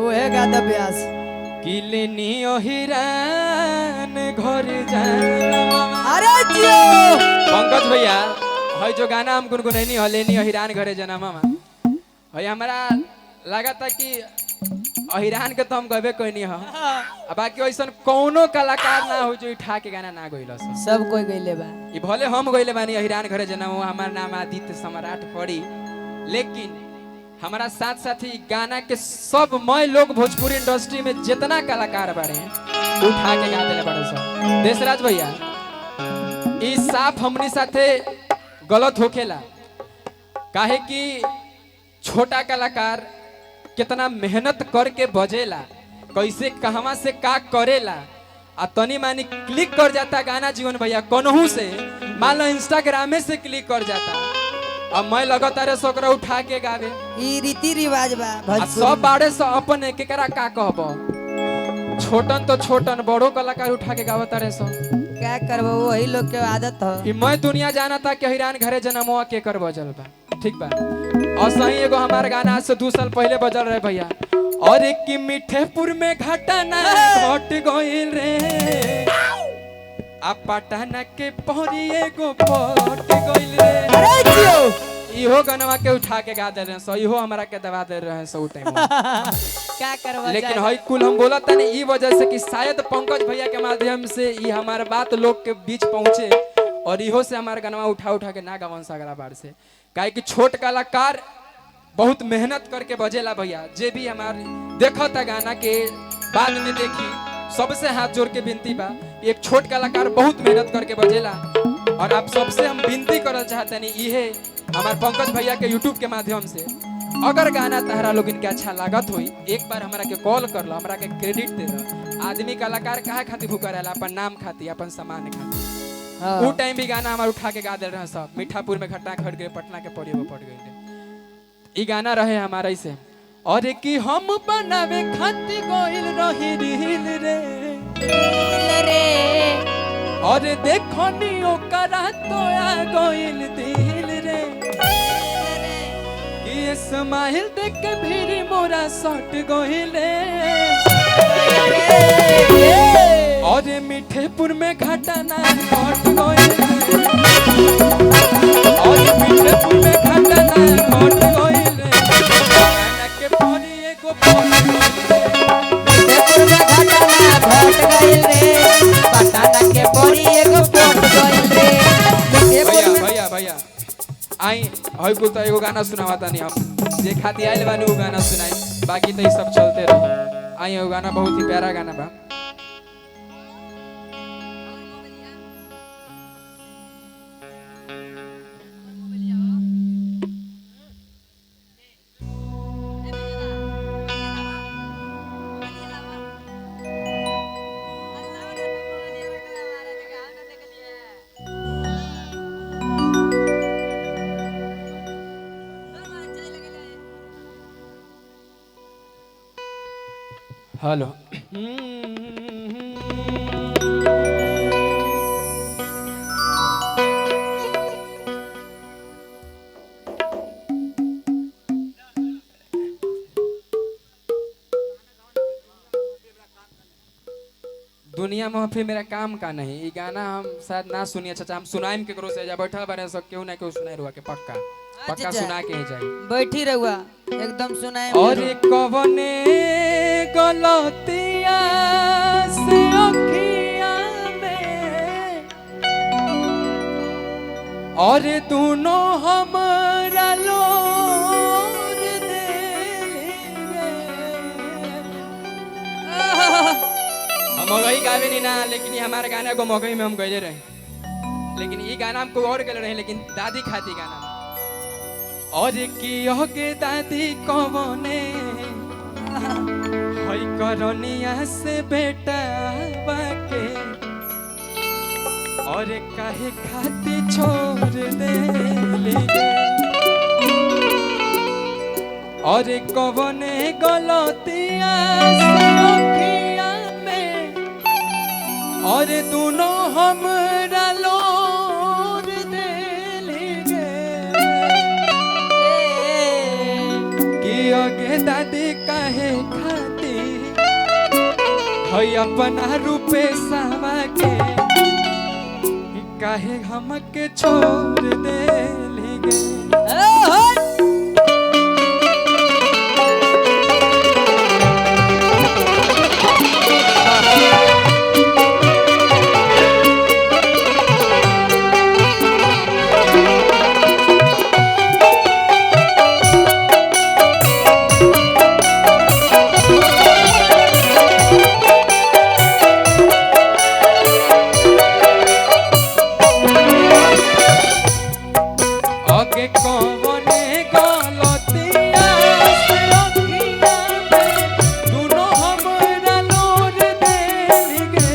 वो है गादा ब्यास किलनी हिरान घर जाना। अरे जियो पंकज भैया है जो गाना हम गुनगुनैनी हलेनी हिरान घरे जना मामा है हमारा लगा था कि अहिरान के तो हम गबे कोई नहीं हो बाकी ऐसा कौनो कलाकार ना हो जो उठा के गाना ना गइल सब कोई गइले बा ई भले हम गइले बानी अहिरान घरे जना हमार नाम आदित्य सम्राट पड़ी लेकिन हमारा साथ साथ ही गाना के सब मय लोग भोजपुरी इंडस्ट्री में जितना कलाकार बारे उठा के गा देले बारे सब देशराज भैया ई साफ हमनी साथे गलत होखेला काहे कि छोटा कलाकार कितना मेहनत करके बजेला कैसे कहवा से का करेला आ तनी मानी क्लिक कर जाता गाना जीवन भैया कोनहू से मान लो इंस्टाग्रामे से क्लिक कर जाता अब मैं लगातार सोकरा उठा के गावे ई रीति रिवाज बा आ सब बाड़े से अपन केकरा का कहबो छोटन तो छोटन बड़ो कलाकार उठा के गावता रे सो क्या करबो वही लोग के आदत हो ई मैं दुनिया जाना था कि हिरान घरे जनमवा के कर बजल बा ठीक बा और सही एगो हमार गाना आज से 2 साल पहले बजल रहे भैया और एक की मीठेपुर में घटना घट गइल रे आ पटना के पहरी एगो पट गइल रे अरे जियो इहो गनवा के उठा के गा दे रहे सो इहो हमरा के दबा दे रहे सो टाइम क्या करबो लेकिन हई कुल हम बोलत तनी ई वजह से कि शायद पंकज भैया के माध्यम से ई हमार बात लोग के बीच पहुंचे और इहो से हमार गनवा उठा उठा के ना गावन सागरा बार से काहे कि छोट कलाकार बहुत मेहनत करके बजेला भैया जे भी हमार देखता गाना के बाद में देखी सबसे हाथ जोड़ के विनती बा एक छोट कलाकार बहुत मेहनत करके बजेला और आप सबसे हम विनती करल चाहते नहीं इहे हमार पंकज भैया के यूट्यूब के माध्यम से अगर गाना तहरा लोग इनके अच्छा लागत हुई एक बार हमरा के कॉल कर लो हमरा के क्रेडिट दे दो आदमी कलाकार काहे खातिर भूखा रहेला अपन नाम खातिर अपन सामान खातिर वो टाइम भी गाना हमार उठा के गा दे रहे सब मीठापुर में घटना घट गए पटना के पड़ी वो पड़ गई ई गाना रहे हमारा इसे और कि हम बनावे खाती गोइल रही रील रे और देखो नी ओकरा तो आ गोइल दिल रे कि स्माइल देख के भीरी मोरा सट गोइल और मीठेपुर में घटना घट गइल और मीठेपुर में घटना घट गइल गाना के परी एगो पटना के परी एगो पट गइल रे भैया भैया आई हई कुल तो एगो गाना सुनावाता नहीं हम जे खाती आइल बानी वो गाना सुनाई बाकी तो ये सब चलते रहे आई वो गाना बहुत ही प्यारा गाना बा हेलो दुनिया में फिर मेरा काम का नहीं ये गाना हम शायद ना सुनिए चाचा हम सुनाइम केकरो से जा बैठल बारे सब केहू ना केहू सुनाई रुआ के पक्का पक्का सुना के ही जाई बैठी रहुआ एकदम सुनाए और कवने गलतिया से अखिया में और दोनों हमरा लोर देले हम मगही गावे नहीं ना लेकिन ये हमारे गाना को मगही में हम गए रहे लेकिन ये गाना हमको और गए रहे लेकिन दादी खाती गाना और की के दादी कवने हई करनिया से बेटा बाके और काहे खाती छोड़ दे और कवने गलतिया से अखिया में और दोनों हमरा लोर कि आगे दादी काहे खाती हई अपना रूपे सावा के काहे हमके छोड़ देली गे। आगे कौने गलतिया से अखिया में दुनो हमरा लोर देली गे।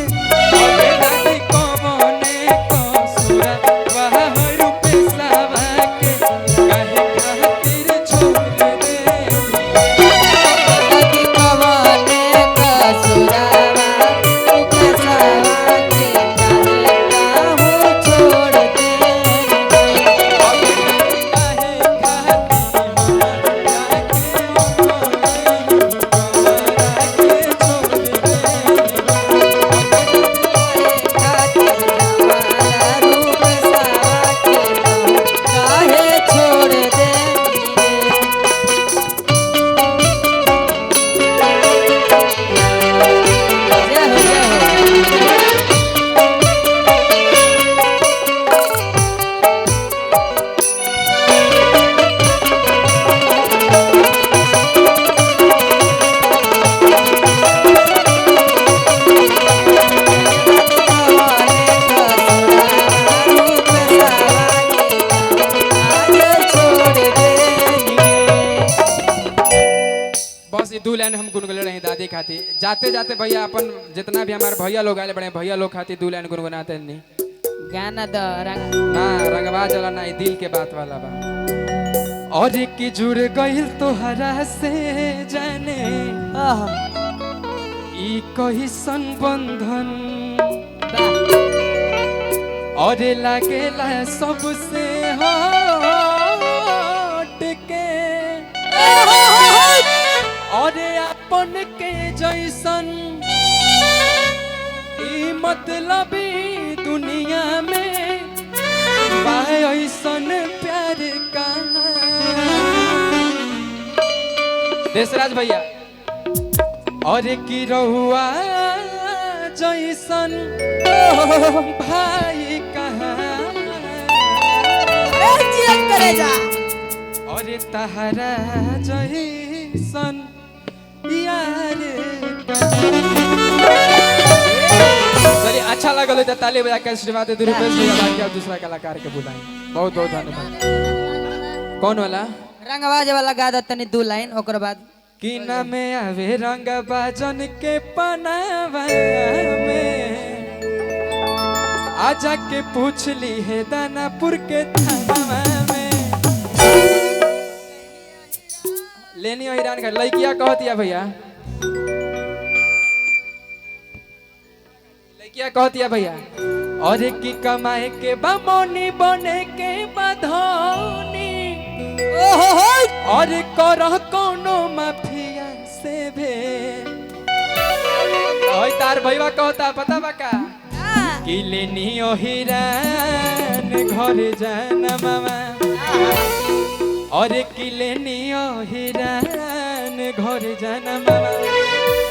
आगे लागी कौने कसुरा वह रूपे सावा के काहे खातिर छोड़ देली। लगी कवने कसुरावा रूपे सावा के काहे काहू छोड़ देली। बस ये 2 लाइन हम गुनगुना रहे दादी खातिर। जाते जाते भैया अपन जितना भी हमारे भैया लोग आए बड़े भैया लोग खातिर 2 लाइन गुनगुनाते नहीं। गाना द रंग ना रंगवा जला ना, दिल के बात वाला बा। और की जुड़ गइल तोहरा से जाने ई कही संबंधन और लागेला सबसे हट के और अपन के जैसन ई मतलबी दुनिया में पाए ऐसन प्यार का। देशराज भैया और की रहुआ जैसन भाई कहाँ और तहरा जैसन यार। चलिए अच्छा लगल तो ताली बजा के आशीर्वाद दे रुपेश भैया। बाकी आप दूसरा कलाकार के बुलाएं। बहुत बहुत धन्यवाद। कौन वाला रंगबाज वाला गा द तनी 2 लाइन ओकर बाद की ना में आवे रंग बाजन के पनावा में आजा के पूछ ली है दानापुर के थानावा में। लेनी हैरान कर लड़किया कहतिया भैया, लड़किया कहतिया भैया और की कमाए के बामोनी बने के बधौनी और करह कोनो माफिया से भेल। ओए तार भैया कहता पता बा का कि लेनी ओ हिरान घर जाना मामा और कि लेनी ओ हिरान घर जाना मामा।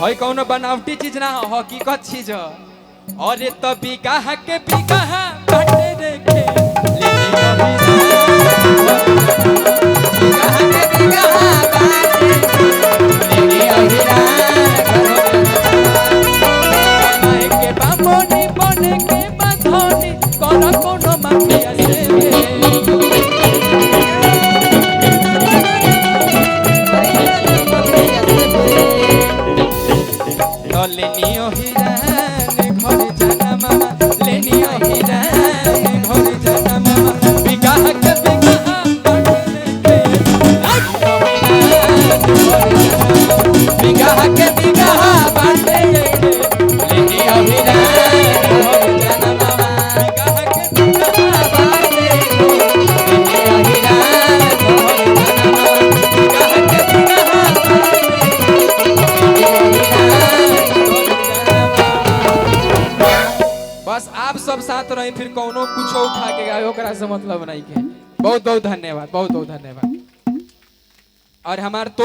है कोनो बनावटी चीज ना हकीकत चीज और तो बिगाह के बिगाह बाटे देखे लेनी ओ हिरान बिगाह के बिगाह बाटे लेनी ओ हिरान घर के बामोनी बने के बधौनी कोना कोनो माफिया से लेनियो हिरान घर जाना मामा लेनियो हिरान घर जाना मामा बिगाह के बिगाह बिगाह के बिगाह बाटे लेनियो हिरान घर जाना मामा बिगाह के बिगाह बाटे लेनियो हिरान घर जाना मामा बिगाह के बिगाह बाटे लेनियो हिरान बस आप सब साथ रहे फिर कौनो कुछो उठा के गाय ओकरा से मतलब नहीं के। बहुत बहुत धन्यवाद, बहुत बहुत धन्यवाद। और हमार तो